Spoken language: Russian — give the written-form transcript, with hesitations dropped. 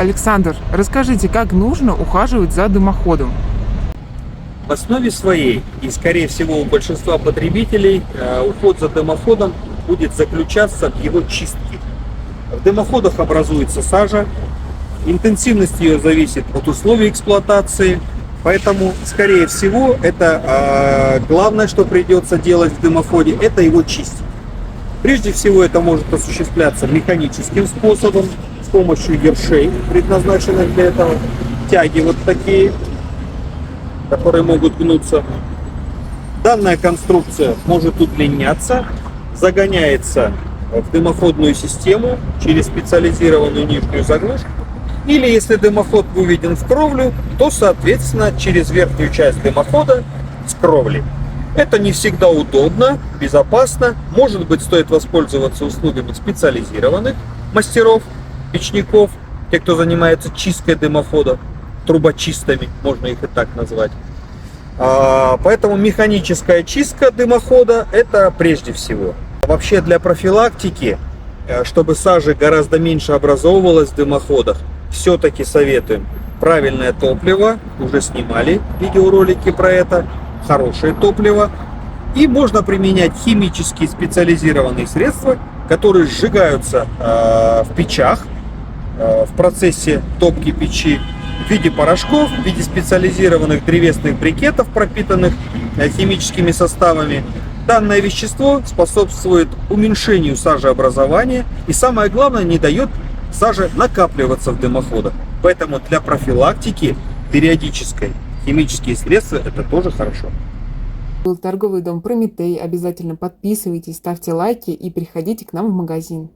Александр, расскажите, как нужно ухаживать за дымоходом? В основе своей, и скорее всего у большинства потребителей, уход за дымоходом будет заключаться в его чистке. В дымоходах образуется сажа, интенсивность ее зависит от условий эксплуатации, поэтому, скорее всего, это главное, что придется делать в дымоходе, это его чистить. Прежде всего это может осуществляться механическим способом, с помощью ершей, предназначенных для этого, тяги вот такие, которые могут гнуться. Данная конструкция может удлиняться, загоняется в дымоходную систему через специализированную нижнюю заглушку. Или если дымоход выведен в кровлю, то соответственно через верхнюю часть дымохода с кровли. Это не всегда удобно, безопасно. Может быть, стоит воспользоваться услугами специализированных мастеров, печников, те, кто занимается чисткой дымохода, трубочистами, можно их и так назвать. Поэтому механическая чистка дымохода – это прежде всего. Вообще для профилактики, чтобы сажи гораздо меньше образовывалось в дымоходах, все-таки советуем правильное топливо, уже снимали видеоролики про это, хорошее топливо. И можно применять химические специализированные средства, которые сжигаются в печах, в процессе топки печи, в виде порошков, в виде специализированных древесных брикетов, пропитанных химическими составами. Данное вещество способствует уменьшению сажеобразования и, самое главное, не дает саже накапливаться в дымоходах. Поэтому для профилактики периодической химические средства это тоже хорошо. Был торговый дом Прометей. Обязательно подписывайтесь, ставьте лайки и приходите к нам в магазин.